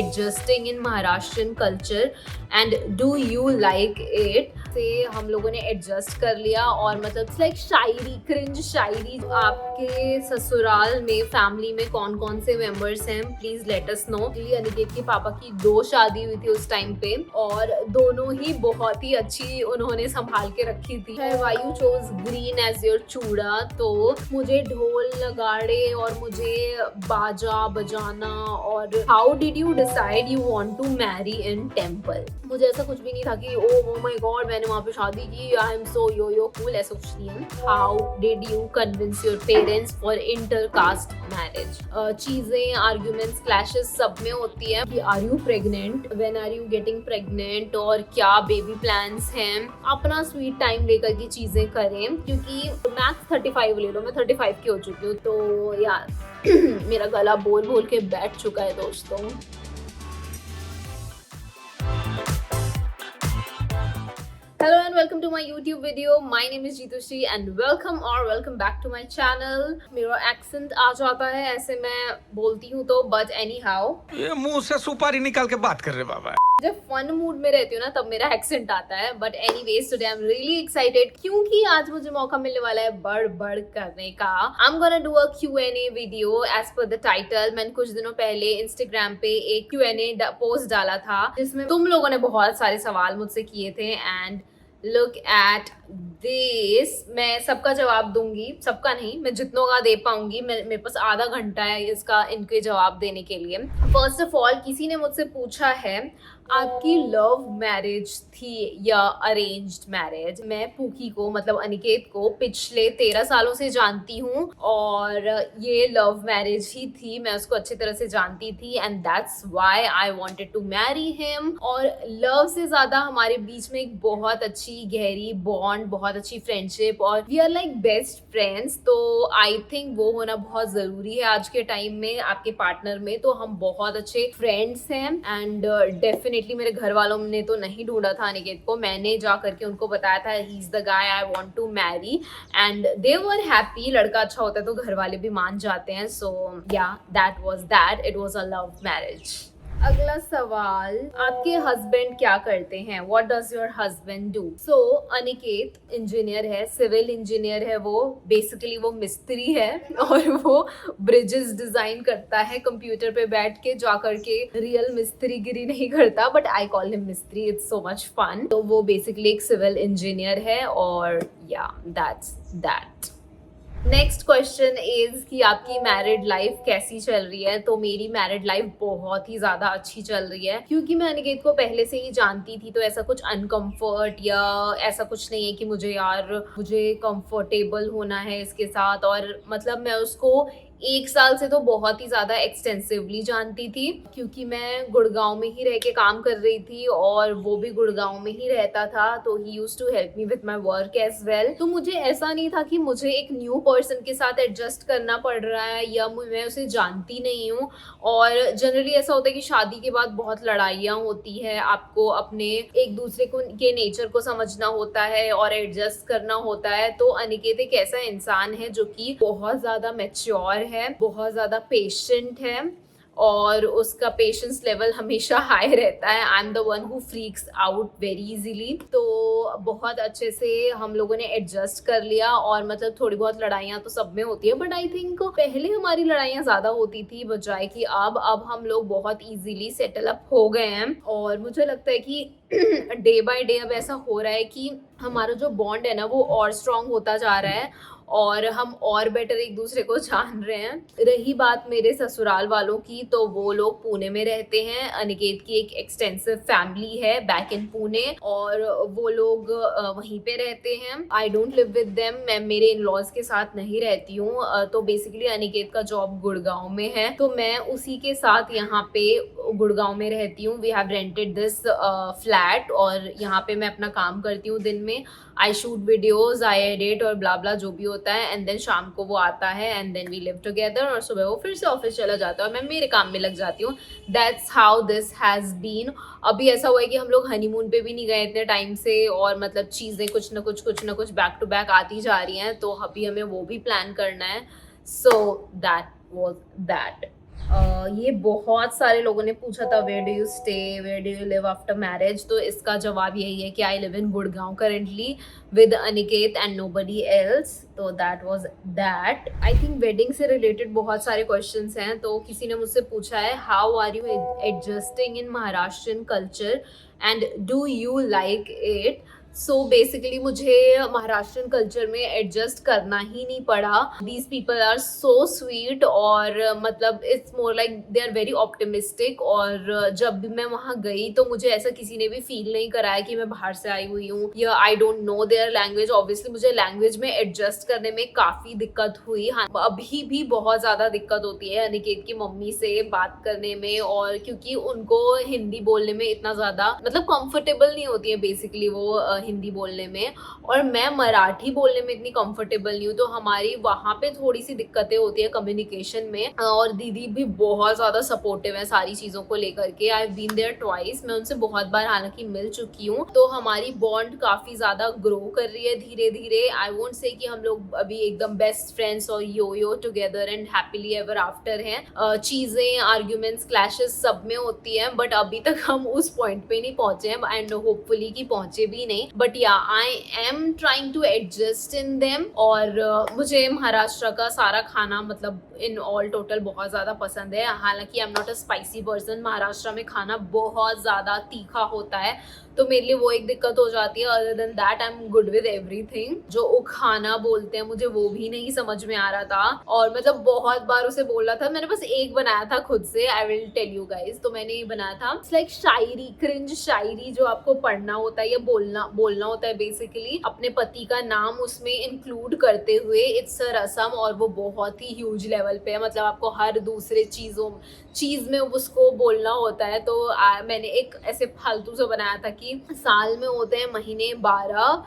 Adjusting in Maharashtrian culture and do you like it. से हम लोगों ने एडजस्ट कर लिया और मतलब लाइक शायरी, क्रिंज शायरी। आपके ससुराल में फैमिली में कौन कौन से मेंबर्स हैं, please let us know. Aniket के पापा की 2 शादी हुई थी उस टाइम पे और दोनों ही बहुत ही अच्छी उन्होंने संभाल के रखी थी। Why you chose green as your chooda? तो मुझे ढोल नगाड़े और मुझे बाजा बजाना। और how did you decide you want to marry in temple? मुझे ऐसा कुछ भी नहीं था कि ओ माय गॉड मैंने वहाँ पे शादी की, I am so yo cool, ऐसा कुछ नहीं है। How did you convince your parents for intercaste marriage? चीजें, आर्ग्यूमेंट्स, क्लैशेस सब में होती है कि are you pregnant, when are you getting pregnant, और क्या बेबी प्लान्स हैं। अपना स्वीट टाइम लेकर के चीजें करें, क्योंकि मैक्स 35 ले लो, मैं 35 की हो चुकी हूँ। तो यार मेरा गला बोल बोल के बैठ चुका है दोस्तों। Hello and welcome to my YouTube video. My name is Jeetu Shri and welcome back to my channel. मेरा accent आ जाता है ऐसे मैं बोलती हूँ तो, but anyhow ये मुंह से सुपारी निकाल के बात कर रहे बाबा। जब फन मूड में रहती हूँ ना तब मेरा एक्सेंट आता है। But anyways today I am really excited क्योंकि आज मुझे मौका मिलने वाला है बढ़ करने का। I am gonna do a Q&A video as पर द टाइटल। मैंने कुछ दिनों पहले इंस्टाग्राम पे एक Q&A पोस्ट डाला था जिसमें तुम लोगों ने बहुत सारे सवाल मुझसे किए थे एंड लुक एट दिस। मैं सबका जवाब दूंगी, सबका नहीं, मैं जितनों का दे पाऊंगी। मेरे पास आधा घंटा है इसका इनके जवाब देने के लिए। फर्स्ट ऑफ ऑल किसी ने मुझसे पूछा है आपकी लव मैरिज थी या अरेंज्ड मैरिज? मैं पूकी को मतलब अनिकेत को पिछले 13 सालों से जानती हूँ और ये लव मैरिज ही थी। मैं उसको अच्छी तरह से जानती थी and that's why I wanted to marry him. और लव से ज्यादा हमारे बीच में एक बहुत अच्छी गहरी बॉन्ड, बहुत अच्छी फ्रेंडशिप और we are like best friends. तो आई थिंक वो होना बहुत जरूरी है आज के टाइम में आपके पार्टनर में। तो हम बहुत अच्छे फ्रेंड्स हैं एंड डेफिनेटली मेरे घर वालों ने तो नहीं ढूंढा था अनिकेत को, मैंने जा करके उनको बताया था he is the guy I want to marry and they were happy. लड़का अच्छा होता है तो घर वाले भी मान जाते हैं। सो या that was that, it was a love marriage. अगला सवाल, आपके हस्बैंड क्या करते हैं? What does your husband do? So Aniket engineer है, सिविल इंजीनियर है। वो बेसिकली वो मिस्त्री है और वो ब्रिजेस डिजाइन करता है कंप्यूटर पे बैठ के जा करके। रियल मिस्त्री गिरी नहीं करता बट आई कॉल हिम मिस्त्री, इट्स सो मच फन। तो वो बेसिकली एक सिविल इंजीनियर है और या that's that. Next question is कि आपकी मैरिड लाइफ कैसी चल रही है? तो मेरी मैरिड लाइफ बहुत ही ज्यादा अच्छी चल रही है क्योंकि मैं अनिकेत को पहले से ही जानती थी। तो ऐसा कुछ अनकंफर्ट या ऐसा कुछ नहीं है कि मुझे कंफर्टेबल होना है इसके साथ। और मतलब मैं उसको 1 साल से तो बहुत ही ज्यादा एक्सटेंसिवली जानती थी क्योंकि मैं गुड़गांव में ही रह के काम कर रही थी और वो भी गुड़गांव में ही रहता था। तो he used to help me with my work as well. तो मुझे ऐसा नहीं था कि मुझे एक न्यू पर्सन के साथ एडजस्ट करना पड़ रहा है या मैं उसे जानती नहीं हूँ। और जनरली ऐसा होता है कि शादी के बाद बहुत लड़ाइयाँ होती है, आपको अपने एक दूसरे को के नेचर को समझना होता है और एडजस्ट करना होता है। तो अनिकेत एक ऐसा इंसान है जो कि बहुत ज्यादा मैच्योर है, बहुत ज्यादा पेशेंट है और उसका पेशेंस लेवल हमेशा हाई रहता है। I am the one who freaks out very easily. तो बहुत अच्छे से हम लोगों ने एडजस्ट कर लिया और मतलब थोड़ी बहुत लड़ाइयाँ तो सब में होती है बट आई थिंक पहले हमारी लड़ाइयाँ ज्यादा होती थी बजाय कि अब हम लोग बहुत इजीली सेटल अप हो गए हैं। और मुझे लगता है कि डे बाय डे अब ऐसा हो रहा है कि हमारा जो बॉन्ड है ना वो और स्ट्रांग होता जा रहा है और हम और बेटर एक दूसरे को जान रहे हैं। रही बात मेरे ससुराल वालों की, तो वो लोग पुणे में रहते हैं। अनिकेत की एक एक्सटेंसिव फैमिली है बैक इन पुणे और वो लोग वहीं पे रहते हैं। I don't live with them, मैं मेरे इन लॉज के साथ नहीं रहती हूँ। तो बेसिकली अनिकेत का जॉब गुड़गांव में है तो मैं उसी के साथ यहाँ पे गुड़गांव में रहती हूँ। We have rented this flat और यहाँ पे मैं अपना काम करती हूँ। दिन में I shoot videos, I edit और ब्ला ब्ला जो भी होता है एंड देन शाम को वो आता है and then we live together और सुबह वो फिर से ऑफिस चला जाता है और मैं मेरे काम में लग जाती हूँ। That's how this has been. अभी ऐसा हुआ है कि हम लोग हनीमून पे भी नहीं गए इतने टाइम से और मतलब चीज़ें कुछ ना कुछ बैक टू बैक आती जा रही हैं तो अभी हमें वो भी प्लान करना है। So that was that. ये बहुत सारे लोगों ने पूछा था where do you stay, where do you live after marriage, तो इसका जवाब यही है कि I live in Gurgaon currently with Aniket and nobody else. तो that was that. I think wedding से रिलेटेड बहुत सारे क्वेश्चंस हैं। तो किसी ने मुझसे पूछा है how are you adjusting in Maharashtrian culture and do you like it. So basically मुझे महाराष्ट्रियन कल्चर में एडजस्ट करना ही नहीं पड़ा। These people are so sweet और मतलब it's more like they are very optimistic. और जब भी मैं वहाँ गई तो मुझे ऐसा किसी ने भी फील नहीं कराया कि मैं बाहर से आई हुई हूँ या आई don't no their language. Obviously मुझे लैंग्वेज में एडजस्ट करने में काफी दिक्कत हुई। हाँ, अभी भी बहुत ज्यादा दिक्कत होती है अनिकेत की मम्मी से बात करने में, और क्योंकि उनको हिंदी बोलने में इतना ज्यादा मतलब कंफर्टेबल नहीं होती है बेसिकली वो हिंदी बोलने में, और मैं मराठी बोलने में इतनी कंफर्टेबल नहीं हूँ। तो हमारी वहाँ पे थोड़ी सी दिक्कतें होती है कम्युनिकेशन में। और दीदी भी बहुत ज्यादा सपोर्टिव है सारी चीजों को लेकर के। I have been there twice, मैं उनसे बहुत बार हालांकि मिल चुकी हूँ। तो हमारी बॉन्ड काफी ज्यादा ग्रो कर रही है धीरे धीरे। आई वोंट से कि हम लोग अभी एकदम बेस्ट फ्रेंड्स और यो together and happily ever after हैं। चीजें, आर्ग्यूमेंट्स, क्लैशेस सब में होती है, बट अभी तक हम उस पॉइंट पे नहीं पहुंचे हैं एंड होपफुली कि पहुंचे भी नहीं। But yeah I am trying to adjust in them. और मुझे महाराष्ट्र का सारा खाना मतलब इन ऑल टोटल बहुत ज़्यादा पसंद है। हालांकि आई am not a spicy person, Maharashtra में खाना बहुत ज़्यादा तीखा होता है तो मेरे लिए वो एक दिक्कत हो जाती है। Other than that I am good with everything. जो उखाना बोलते हैं मुझे वो भी नहीं समझ में आ रहा था, और मतलब बहुत बार उसे बोला था। मैंने बस एक बनाया था खुद से, I will tell you guys. तो मैंने ये बनाया था, it's like shayari, cringe shayari जो आपको पढ़ना होता है या बोलना होता है बेसिकली, अपने पति का नाम उसमें इंक्लूड करते हुए। इट्स अ रसम और वो बहुत ही ह्यूज लेवल पे है, मतलब आपको हर दूसरे चीज में उसको बोलना होता है। तो मैंने एक ऐसे फालतू से बनाया था कि साल में होते हैं महीने 12,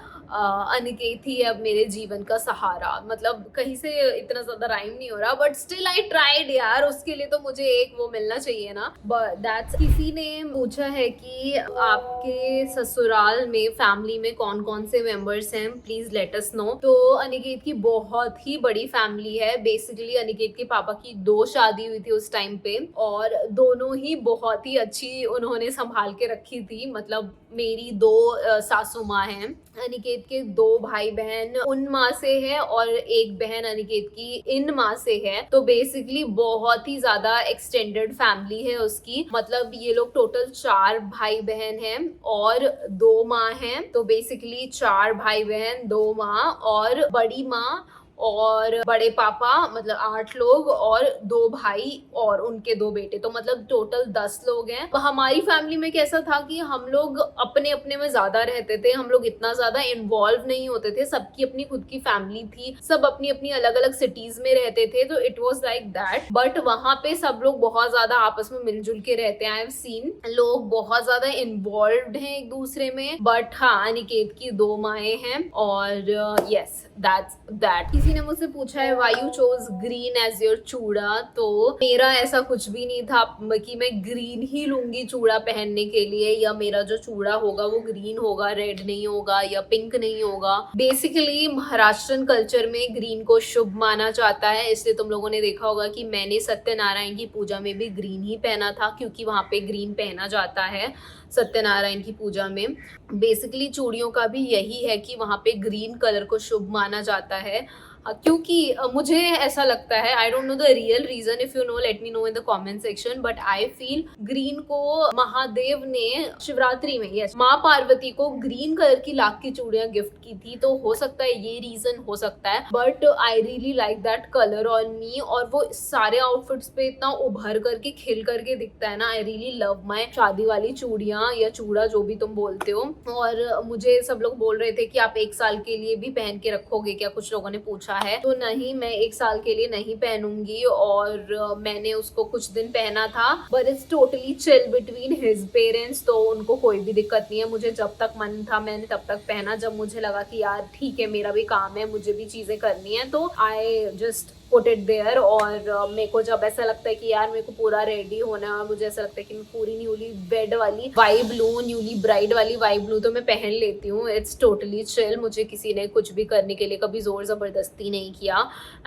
अनिकेत ही अब मेरे जीवन का सहारा। मतलब कहीं से इतना ज्यादा राइम नहीं हो रहा, बट स्टिल आई ट्राइड यार। उसके लिए तो मुझे एक वो मिलना चाहिए ना, बट दैट्स। किसी ने पूछा है कि आपके ससुराल में फैमिली में कौन कौन से मेंबर्स हैं, प्लीज लेट अस नो। तो अनिकेत की बहुत ही बड़ी फैमिली है। बेसिकली अनिकेत के पापा की 2 शादी हुई थी उस टाइम पे, और दोनों ही बहुत ही अच्छी उन्होंने संभाल के रखी थी। मतलब मेरी 2 सासू माँ हैं, अनिकेत के 2 भाई बहन उन माँ से है और एक बहन अनिकेत की इन माँ से है। तो बेसिकली बहुत ही ज्यादा एक्सटेंडेड फैमिली है उसकी। मतलब ये लोग टोटल 4 भाई बहन हैं और 2 माँ हैं। तो बेसिकली 4 भाई बहन, 2 माँ और बड़ी माँ और बड़े पापा, मतलब 8 लोग और 2 भाई और उनके 2 बेटे। तो मतलब टोटल 10 लोग हैं। हमारी फैमिली में कैसा था कि हम लोग अपने अपने में ज्यादा रहते थे, हम लोग इतना ज्यादा इन्वॉल्व नहीं होते थे। सबकी अपनी खुद की फैमिली थी, सब अपनी अपनी अलग अलग सिटीज में रहते थे। तो it was like that. But वहां पे सब लोग बहुत ज्यादा आपस में मिलजुल के रहते हैं। आई हैव सीन लोग बहुत ज्यादा इन्वॉल्व हैं एक दूसरे में। बट हाँ, अनिकेत की 2 माएँ हैं और यस, दैट्स दैट। किसी ने मुझसे पूछा है why you chose green as your chooda. तो मेरा ऐसा कुछ भी नहीं था कि मैं ग्रीन ही लूंगी चूड़ा पहनने के लिए, या मेरा जो चूड़ा होगा वो ग्रीन होगा, रेड नहीं होगा या पिंक नहीं होगा। बेसिकली महाराष्ट्रन कल्चर में ग्रीन को शुभ माना जाता है, इसलिए तुम लोगों ने देखा होगा कि मैंने सत्यनारायण की पूजा में भी ग्रीन ही पहना था, क्योंकि वहां पे ग्रीन पहना जाता है सत्यनारायण की पूजा में। बेसिकली चूड़ियों का भी यही है कि वहां पे ग्रीन कलर को शुभ माना जाता है, क्योंकि मुझे ऐसा लगता है, I don't know the real reason, if you know let me know in the comment section, but I feel green को महादेव ने शिवरात्रि में, यस, माँ पार्वती को ग्रीन कलर की लाख की चूड़ियां गिफ्ट की थी। तो हो सकता है ये रीजन हो सकता है, but I really like that colour on me. और वो सारे आउटफिट्स पे इतना उभर करके खिल करके दिखता है ना। आई रियली लव माई शादी वाली चूड़ियां या चूड़ा, जो भी तुम बोलते हो। और मुझे सब लोग बोल रहे थे कि आप 1 साल के लिए भी पहन के रखोगे क्या, कुछ लोगों ने पूछा है। तो नहीं, मैं 1 साल के लिए नहीं पहनूंगी। और मैंने उसको कुछ दिन पहना था, but it's totally chill between his parents. तो उनको कोई भी दिक्कत नहीं है। मुझे जब तक मन था मैंने तब तक पहना, जब मुझे लगा कि यार ठीक है, मेरा भी काम है, मुझे भी चीजें करनी है, तो I just put it there. और मेरे को जब ऐसा लगता है कि यार मेरे को पूरा रेडी होना है और मुझे ऐसा लगता है कि मैं पूरी न्यूली बेड वाली वाइब लूं, न्यूली ब्राइड वाली वाइब लूं, तो मैं पहन लेती हूँ। It's totally chill. मुझे किसी ने कुछ भी करने के लिए कभी जोर जबरदस्ती नहीं किया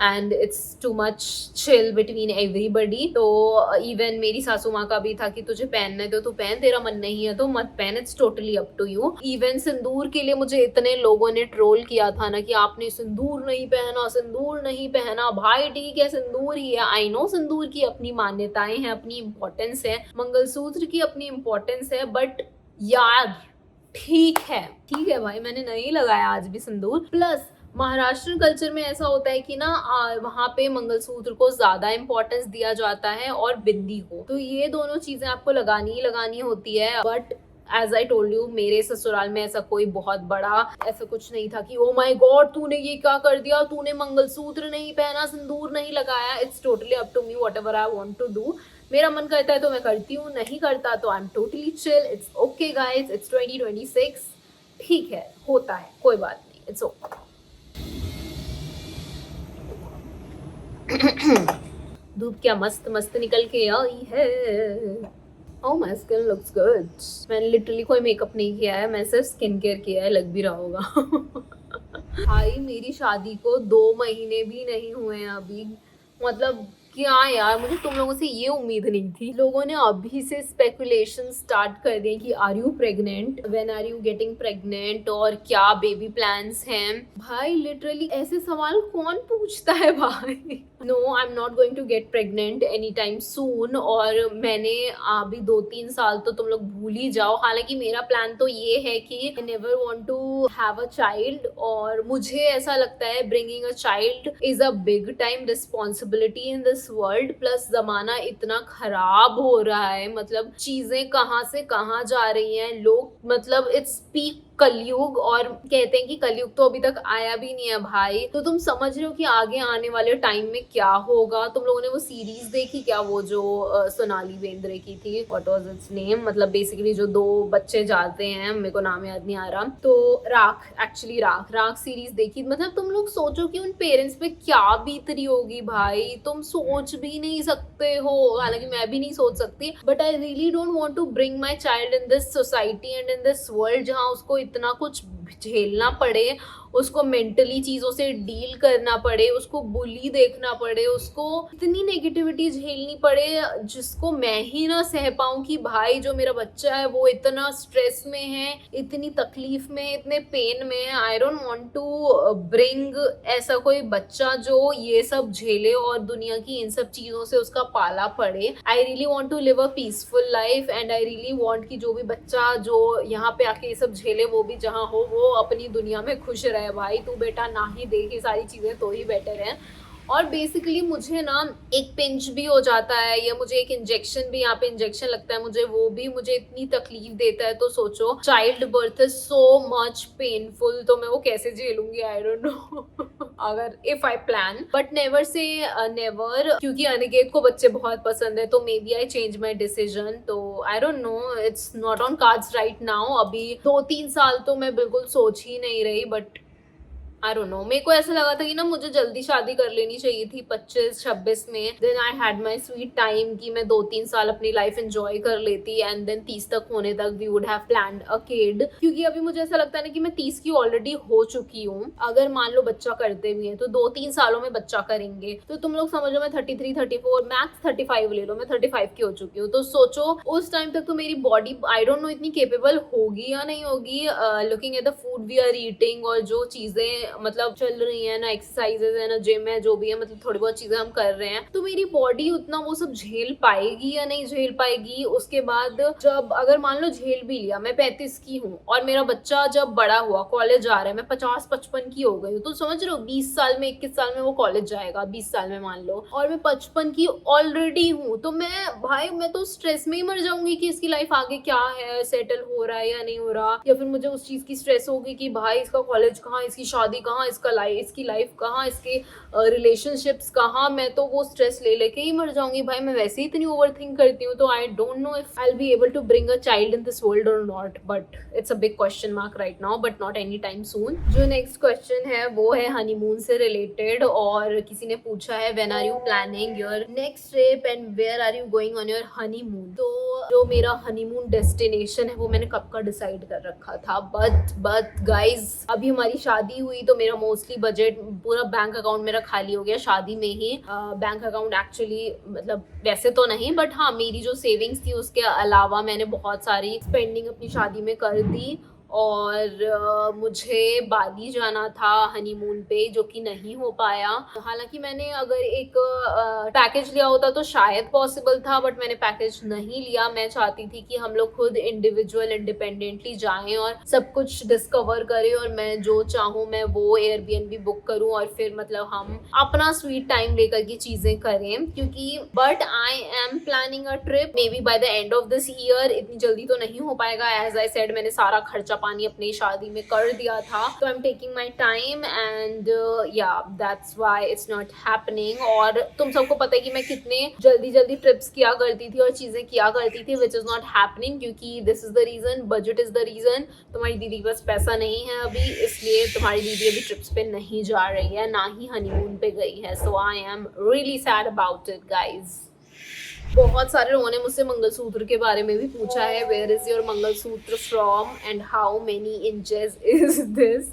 and it's too much chill between everybody. तो इवन मेरी सासू माँ का भी था कि तुझे पहनना है तो तू पहन, तेरा मन नहीं है तो मत पहन, it's totally up to you. Even sindoor के लिए मुझे इतने लोगों ने ट्रोल किया था ना कि आपने सिंदूर नहीं पहना, सिंदूर नहीं पहना। भाई ठीक है, सिंदूर ही है, आई नो सिंदूर की अपनी मान्यताएं हैं, अपनी इंपॉर्टेंस है, मंगलसूत्र की अपनी इंपॉर्टेंस है, बट यार ठीक है भाई, मैंने नहीं लगाया आज भी सिंदूर। प्लस महाराष्ट्र कल्चर में ऐसा होता है कि ना वहाँ पे मंगलसूत्र को ज्यादा इंपॉर्टेंस दिया जाता है और बिंदी को, तो ये दोनों चीजें आपको लगानी ही लगानी होती है। But as I told you, मेरे ससुराल में ऐसा कोई बहुत बड़ा ऐसा कुछ नहीं था कि ओ माय गॉड तूने ये क्या कर दिया, तूने मंगलसूत्र नहीं पहना, सिंदूर नहीं लगाया। It's totally up to me, whatever I want to do. मेरा मन करता है तो मैं करती हूँ, नहीं करता तो I am totally chill. It's okay guys, it's 2026, ठीक है, होता है, कोई बात नहीं, इट्स ओके। धूप क्या मस्त मस्त निकल के आई है। Oh, my skin looks good. मैंने लिटरली कोई मेकअप नहीं किया है, मैं सिर्फ स्किन केयर किया है, लग भी रहा होगा। भाई मेरी शादी को 2 महीने भी नहीं हुए हैं अभी। मतलब क्या यार, मुझे तुम लोगों से ये उम्मीद नहीं थी। लोगों ने अभी से स्पेकुलेशन स्टार्ट कर दिए कि are you pregnant, when are you getting pregnant, और क्या बेबी प्लान्स हैं। भाई लिटरली ऐसे सवाल कौन पूछता है भाई। No, I am not going to get pregnant any time soon. और मैंने अभी 2-3 साल तो तुम लोग भूल ही जाओ। हालांकि मेरा प्लान तो ये है कि I never want to have a child, और मुझे ऐसा लगता है bringing a child is a big time responsibility in this world. Plus जमाना इतना खराब हो रहा है, मतलब चीजें कहाँ से कहाँ जा रही हैं, लोग मतलब इट्स पीक कलयुग, और कहते हैं कि कलयुग तो अभी तक आया भी नहीं है भाई। तो तुम समझ रहे हो कि आगे आने वाले टाइम में क्या होगा। तुम लोगों ने वो सीरीज देखी क्या, वो जो सोनाली बेंद्रे की थी, व्हाट वाज इट्स नेम, मतलब बेसिकली जो 2 बच्चे जाते हैं, मेरे को नाम याद नहीं आ रहा, तो राख सीरीज देखी। मतलब तुम लोग सोचो कि उन पेरेंट्स पे क्या बीत रही होगी भाई, तुम सोच भी नहीं सकते हो। हालांकि मैं भी नहीं सोच सकती, but I really don't want to bring my child in this society and in this world जहाँ उसको इतना कुछ झेलना पड़े, उसको मेंटली चीजों से डील करना पड़े, उसको बुली देखना पड़े, उसको इतनी नेगेटिविटी झेलनी पड़े जिसको मैं ही ना सह पाऊं कि भाई जो मेरा बच्चा है वो इतना स्ट्रेस में है, इतनी तकलीफ में, इतने पेन में है। I don't want to bring ऐसा कोई बच्चा जो ये सब झेले और दुनिया की इन सब चीजों से उसका पाला पड़े। I really want to live a peaceful life and I really want कि जो भी बच्चा जो यहाँ पे आके ये सब झेले वो भी जहाँ हो वो अपनी दुनिया में खुश रहे। भाई तू बेटा ना ही देख ये सारी चीजें तो ही बेटर है। और बेसिकली मुझे ना एक पिंच भी हो जाता है, या मुझे एक इंजेक्शन भी, यहाँ पे इंजेक्शन लगता है मुझे, वो भी मुझे इतनी तकलीफ देता है। तो सोचो, child birth is so much painful, तो मैं वो कैसे झेलूंगी, आई डोंट नो। अगर if I plan, but never say never, क्योंकि अनिकेत को बच्चे बहुत पसंद है, तो maybe I change my decision. तो I don't know, it's not on cards right now. अभी 2-3 साल तो मैं बिल्कुल सोच ही नहीं रही, बट आई डोंट नो, मेरे को ऐसा लगा था कि ना मुझे जल्दी शादी कर लेनी चाहिए थी 25-26 में। Then I had my sweet time कि मैं 2-3 साल अपनी लाइफ एंजॉय कर लेती, एंड देन 30 तक होने तक we would have planned a kid. क्योंकि अभी मुझे ऐसा लगता है ना कि मैं 30 की ऑलरेडी हो चुकी हूँ। अगर मान लो बच्चा करते भी हैं तो 2-3 सालों में बच्चा करेंगे, तो तुम लोग समझो मैं 33-34 मैक्स 35 ले लो, मैं 35 की हो चुकी हूँ। तो सोचो उस टाइम तक तो मेरी बॉडी आई डोंट नो इतनी केपेबल होगी या नहीं होगी, looking at the food we are eating, और जो चीजें मतलब चल रही है ना, एक्सरसाइजेज है ना, जिम है, जो भी है, मतलब थोड़ी बहुत चीजें हम कर रहे हैं, तो मेरी बॉडी उतना वो सब झेल पाएगी या नहीं झेल पाएगी। उसके बाद जब अगर मान लो झेल भी लिया, मैं 35 की हूँ और मेरा बच्चा जब बड़ा हुआ कॉलेज जा रहा है, मैं 50-55 की हो गई हूँ, तो समझ रहे हो 20 साल में 21 साल में वो कॉलेज जाएगा, 20 साल में मान लो, और मैं 55 की ऑलरेडी हूँ, तो मैं तो स्ट्रेस में ही मर जाऊंगी कि इसकी लाइफ आगे क्या है, सेटल हो रहा है या नहीं हो रहा, या फिर मुझे उस चीज की स्ट्रेस होगी कि भाई इसका कॉलेज कहाँ, इसकी शादी शादी कहाँ, इसकी लाइफ कहाँ, इसके रिलेशनशिप्स कहाँ, मैं तो वो स्ट्रेस ले लेके ही मर जाऊंगी भाई, मैं वैसे ही इतनी ओवर थिंक करती हूँ, तो I don't know if I will be able to bring a child in this world और not, but it's a big question mark right now, but not any time soon. जो next question है वो है honeymoon से related, और किसी ने पूछा है when are you planning your next trip and where are you going on your honeymoon. तो जो मेरा हनीमून डेस्टिनेशन है वो मैंने कब का डिसाइड कर रखा था, बट गाइज अभी हमारी शादी हुई तो मेरा मोस्टली बजट पूरा बैंक अकाउंट मेरा खाली हो गया शादी में ही। बैंक अकाउंट एक्चुअली मतलब वैसे तो नहीं, बट हाँ मेरी जो सेविंग्स थी उसके अलावा मैंने बहुत सारी स्पेंडिंग अपनी शादी में कर दी, और मुझे बाली जाना था हनीमून पे जो कि नहीं हो पाया। हालांकि मैंने अगर एक पैकेज लिया होता तो शायद पॉसिबल था, बट मैंने पैकेज नहीं लिया। मैं चाहती थी कि हम लोग खुद इंडिविजुअल इंडिपेंडेंटली जाएं और सब कुछ डिस्कवर करें, और मैं जो चाहूँ मैं वो एयरबीएनबी बुक करूँ और फिर मतलब हम अपना स्वीट टाइम लेकर के चीजें करें, क्योंकि but I am planning a trip may be by the end of this year. इतनी जल्दी तो नहीं हो पाएगा, एज आई सेड मैंने सारा खर्चा पानी अपनी शादी में कर दिया था, तो I am taking my time and yeah that's why it's not happening. और तुम सबको पता है कि मैं कितने जल्दी ट्रिप्स किया करती थी और चीजें किया करती थी, विच इज नॉट हैपनिंग, क्योंकि this is the reason, budget is the reason. तुम्हारी दीदी के पास पैसा नहीं है अभी, इसलिए तुम्हारी दीदी अभी ट्रिप्स पे नहीं जा रही है, ना ही हनीमून पे गई है। So I am really sad about it guys. बहुत सारे लोगों ने मुझसे मंगलसूत्र के बारे में भी पूछा है, where is your mangalsutra from and how many inches is this.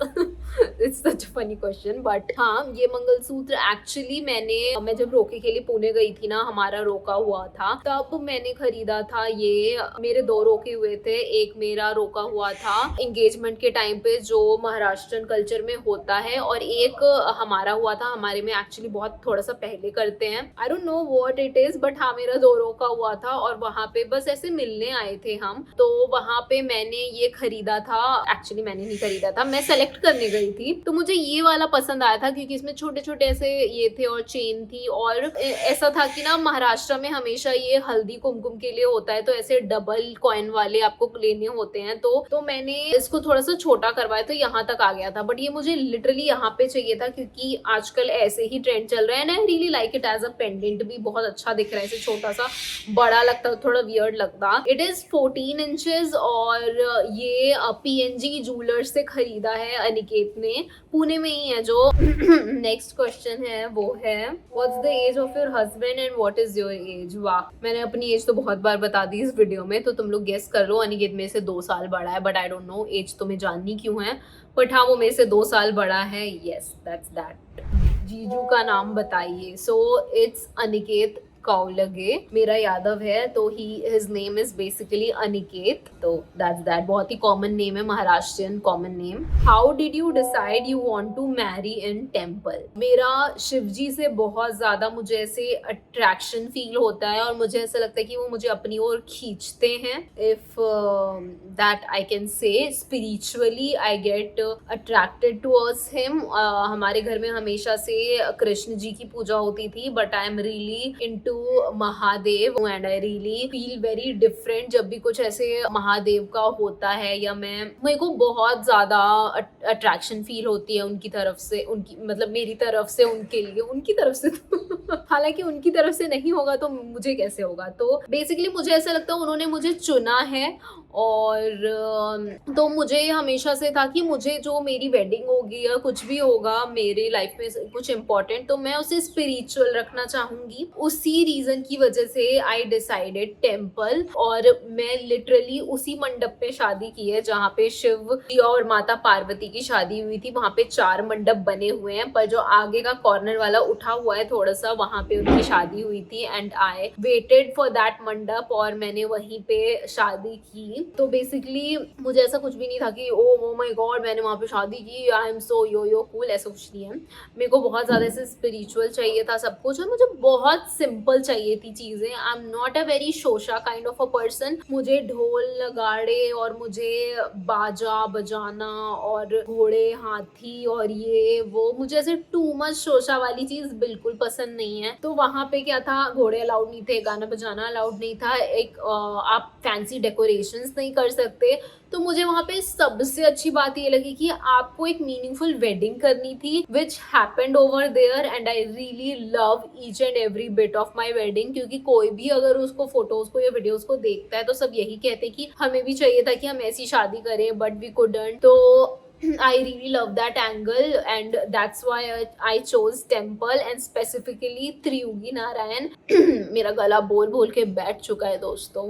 It's such a funny question, but हाँ ये मंगलसूत्र एक्चुअली मैं जब रोके के लिए पुणे गई थी ना, हमारा रोका हुआ था, तब मैंने खरीदा था। ये मेरे 2 रोके हुए थे, एक मेरा रोका हुआ था एंगेजमेंट के टाइम पे जो महाराष्ट्रन कल्चर में होता है, और एक हमारा हुआ था, हमारे में एक्चुअली बहुत थोड़ा सा पहले करते हैं, आई don't know what it is, but हाँ मेरा 2 रोका हुआ था, और वहां पे बस ऐसे मिलने आए थे हम, तो वहां पे मैंने ये खरीदा था। एक्चुअली मैंने नहीं खरीदा था, मैं सेलेक्ट करने गई थी, तो मुझे ये वाला पसंद आया था क्योंकि इसमें छोटे छोटे ऐसे ये थे और चेन थी, और ऐसा था कि ना महाराष्ट्र में हमेशा ये हल्दी कुमकुम के लिए होता है, तो ऐसे डबल कॉइन वाले आपको लेने होते हैं, तो मैंने इसको थोड़ा सा छोटा करवाया तो यहाँ तक आ गया था, बट ये मुझे लिटरली यहाँ पे चाहिए था क्योंकि आजकल ऐसे ही ट्रेंड चल रहा है, and I really like it as a pendant भी बहुत अच्छा दिख रहा है, ऐसे छोटा सा बड़ा लगता, थोड़ा वियर्ड लगता। इट इज 14 इंचेस, और ये पीएनजी ज्वेलर्स से खरीदा है अनिकेत ने, पुणे में ही है जो। नेक्स्ट क्वेश्चन है वो है what's the age of your husband and what is your age. वाह, मैंने अपनी एज तो बहुत बार बता दी इस वीडियो में, तो तुम लोग गेस कर लो। अनिकेत मेरे से 2 साल बड़ा है, but I don't know age तुम्हें जाननी क्यों है, बट हाँ वो मेरे से 2 साल बड़ा है। Yes that's that. जीजू का नाम बताइए। सो इट्स अनिकेत कौलगे, मेरा यादव है, तो his name is basically Aniket, तो दैट्स दैट। बहुत ही कॉमन नेम है, Maharashtrian common name. How did you decide you want to marry in temple. मेरा शिवजी से बहुत ज्यादा मुझे ऐसे अट्रैक्शन फील होता है, और मुझे ऐसा लगता है कि वो मुझे अपनी ओर खींचते हैं। If that I can say spiritually I get attracted towards him. हमारे घर में हमेशा से कृष्ण जी की पूजा होती थी, but I am really into Mahadev, and I really feel very different जब भी कुछ ऐसे महादेव का होता है, या मेरे को बहुत ज्यादा अट्रैक्शन फील होती है उनकी तरफ से, उनकी मतलब मेरी तरफ से उनके लिए, उनकी तरफ से तो हालांकि उनकी तरफ से नहीं होगा तो मुझे कैसे होगा। तो बेसिकली मुझे ऐसा लगता है उन्होंने मुझे चुना है, और तो मुझे हमेशा से था कि मुझे जो मेरी वेडिंग होगी या कुछ भी होगा मेरे लाइफ में कुछ इम्पोर्टेंट, तो मैं उसे स्पिरिचुअल रखना चाहूंगी। उसी रीजन की वजह से आई डिसाइडेड टेम्पल, और मैं लिटरली उसी मंडप पे शादी की है जहाँ पे शिव जी और माता पार्वती की शादी हुई थी। वहाँ पे 4 मंडप बने हुए हैं, पर जो आगे का कॉर्नर वाला उठा हुआ है थोड़ा सा, वहाँ पे उनकी शादी हुई थी, and I waited for that मंडप, और मैंने वहीं पे शादी की। तो बेसिकली मुझे ऐसा कुछ भी नहीं था कि ओ माय गॉड मैंने वहाँ पे शादी की, I am so yo cool, ऐसा कुछ नहीं है। मेरे को बहुत ज़्यादा ऐसे स्पिरिचुअल चाहिए था सब कुछ, और मुझे बहुत सिंपल चाहिए थी चीज़ें। आई am not a very Shosha kind of a person. मुझे ढोल नगाड़े और मुझे बाजा बजाना और घोड़े हाथी और ये वो, मुझे ऐसे टू मच शोशा वाली चीज़ बिल्कुल पसंद नहीं है। तो वहाँ पे क्या था, घोड़े अलाउड नहीं थे, गाना बजाना अलाउड नहीं था, एक आप फैंसी डेकोरेशंस नहीं कर सकते। तो मुझे वहाँ पे सबसे अच्छी बात ये लगी कि आपको एक मीनिंगफुल वेडिंग करनी थी which happened over there, and I really love each and every bit of my wedding. क्योंकि कोई भी अगर उसको फोटोज को या वीडियोज को देखता है तो सब यही कहते हैं कि हमें भी चाहिए था कि हम ऐसी शादी करें बट वी कुडंट। तो I really love that angle, and that's why I chose temple and specifically Triyugi Narayan. मेरा गला बोल बोल के बैठ चुका है दोस्तों।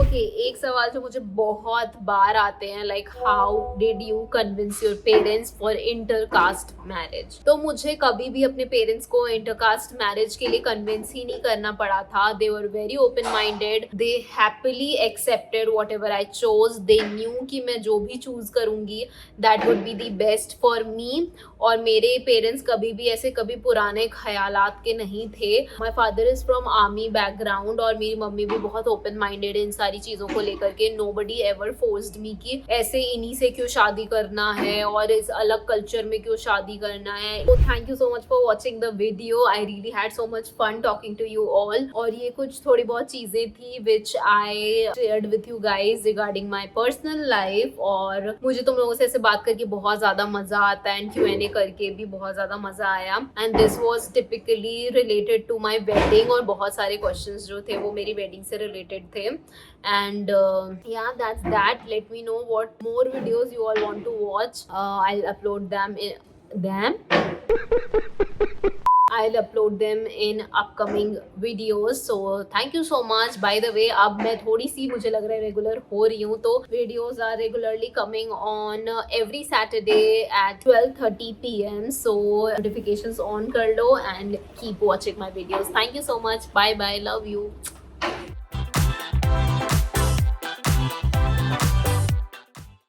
ओके, एक सवाल जो मुझे बहुत बार आते हैं, like how did you convince your parents for intercaste marriage. तो मुझे कभी भी अपने पेरेंट्स को इंटरकास्ट मैरिज के लिए कन्विंस ही नहीं करना पड़ा था। They were very open minded, they happily accepted whatever I chose. They knew कि मैं जो भी चूज करूंगी that would be the best for me. और मेरे पेरेंट्स कभी भी ऐसे कभी पुराने ख्यालात के नहीं थे। My father is from army background और मेरी मम्मी भी बहुत ओपन माइंडेड इन सारी चीज़ों को लेकर के। नोबडी एवर फोर्स्ड मी कि ऐसे इन्हीं से क्यों शादी करना है और इस अलग कल्चर में क्यों शादी करना है। तो thank you so much for watching the video. I really had so much fun talking to you all. और ये कुछ थोड़ी बहुत चीज़ें थी which I shared with you guys regarding my personal life. और मुझे तुम लोगों से ऐसे बात करके बहुत ज़्यादा मज़ा आता है एंड Q&A करके भी बहुत ज़्यादा मज़ा आया। And this was typically related to my wedding और बहुत सारे क्वेश्चंस जो थे वो मेरी वेडिंग से रिलेटेड थे। And yeah, that's that. Let me know what more videos you all want to watch. I'll upload them in upcoming videos. So thank you so much. By the way, अब मैं थोड़ी सी मुझे लग रहा है regular हो रही हूँ, तो videos are regularly coming on every Saturday at 12:30 PM. So notifications on कर लो and keep watching my videos. Thank you so much. Bye bye. Love you.